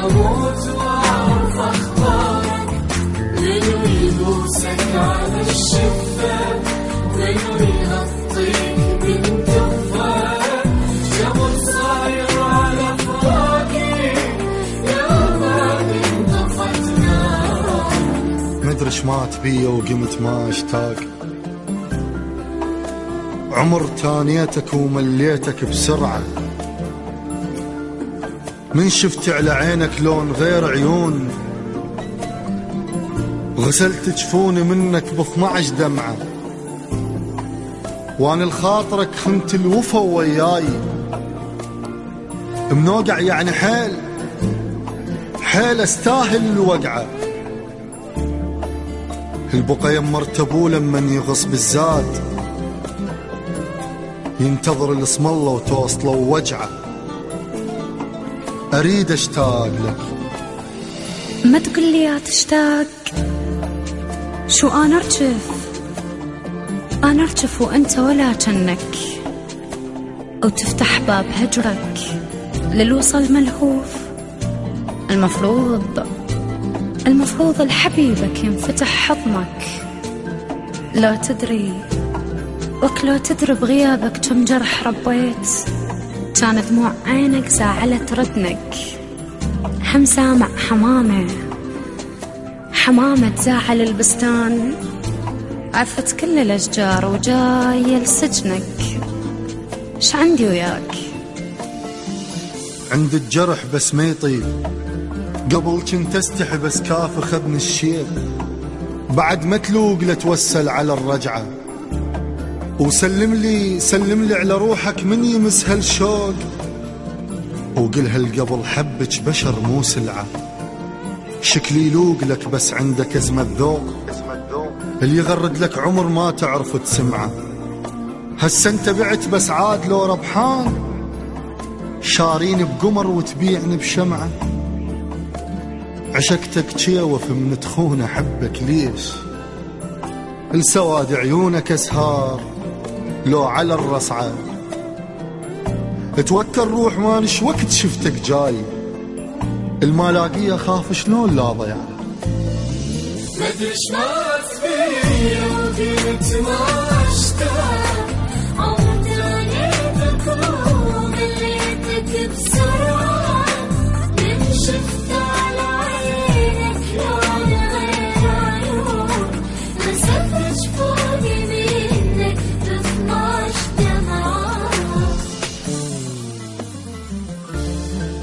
أموت وأعرف أخبارك، منو يبوسك على الشفة، منو يغطيك من كفك، جمر صاير على فراقي يا ما انطفت نار. مدري شمات بيا وقمت ما اشتاق، عمر تانيتك ومليتك بسرعة، من شفت على عينك لون غير عيون، غسلت جفوني منك ب12 دمعة، وانا لخاطرك خنت الوفا وياي، منوقع يعني حيل استاهل الوقعة، البقى يمرتبو لمن يغص بالزاد، ينتظر الاسم الله وتوصله ووجعه، اريد اشتاق لك. ما تقول لي يا تشتاق، شو انا ارجف وانت ولا جنك، وتفتح باب هجرك للوصل ملهوف. المفروض لحبيبك ينفتح حضنك، لا تدري بغيابك كم جرح ربيت، كان دموع عينك زعلت ردنك. هم سامع حمامة تزاعل البستان، عفت كل الأشجار وجاية لسجنك. ش عندي وياك؟ عند الجرح بس ما يطيب، قبل كنت استحي بس كاف خذني الشيب، بعد ما تلوق لتوسل على الرجعة، وسلم لي على روحك من يمس هالشوق، وقلها القبل حبك بشر مو سلعة، شكلي يلوق لك بس عندك ازمة ذوق، اللي يغرد لك عمر ما تعرف تسمعه. هسه انت بعت بس عاد لو ربحان، شارين بقمر وتبيعني بشمعة، عشقتك تشيوف من تخون احبك ليش، السواد عيونك اسهار لو على الرصعة، توكل روح مانش وقت شفتك جاي، المالاقية خاف شلون لا ضيع. مدري شمات بيا وقلت ما اشتاق، عمرت لقيتك ومليتك بسرعة، من شفت على عينك لون غير عيون، غسلت جفوني منك ب12 دمعة.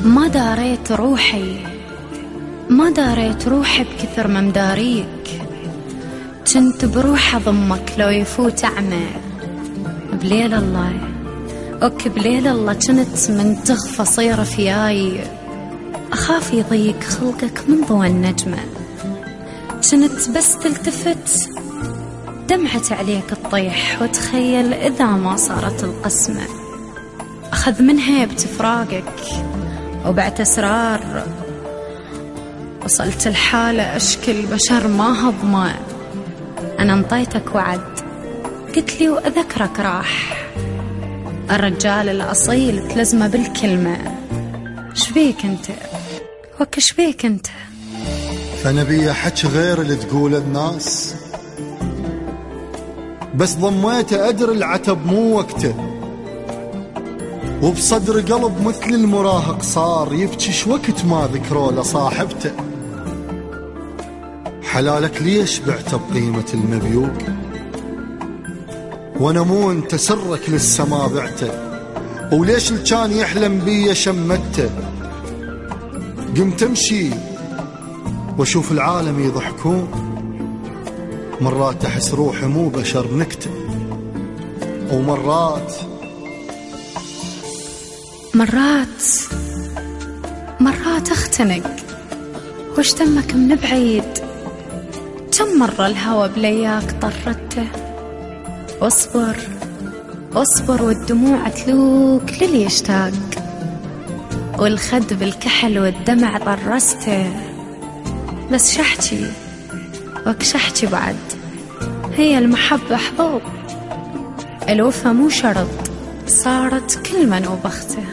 ما داريت روحي بكثر ما مداريك، كنت بروح أضمك لو يفوت أعمى. بليل الله كنت من تغفى صير فياي، أخاف يضيق خلقك من ضوى النجمة، كنت بس تلتفت دمعت عليك تطيح، وتخيل إذا ما صارت القسمة، أخذ من هيبة فراقك وبعت أسرار، وصلت الحالة أشكي البشر ما هضمه. أنا انطيتك وعد قلت لي وأذكرك راح، الرجال الأصيل تلزمه بالكلمة. شبيك انت؟ فنبي حكي غير اللي تقول الناس، بس ضميته أدري العتب مو وقته، وبصدر قلب مثل المراهق صار يبكي شوقت ما ذكروا لصاحبته. حلالك ليش بعته بقيمة المبيوق، وانا مو انت سرك للسما بعته، وليش اللي كان يحلم بي شمته. قمت امشي واشوف العالم يضحكون، مرات احس روحي مو بشر نكته، ومرات اختنق واشتمك من بعيد. كم مرة الهوى بلياك طردته، اصبر والدموع تلوك للي يشتاق، والخد بالكحل والدمع طرسته. بس شحتي بعد، هي المحبة حظوظ، الوفا مو شرط، صارت كل من وبخته.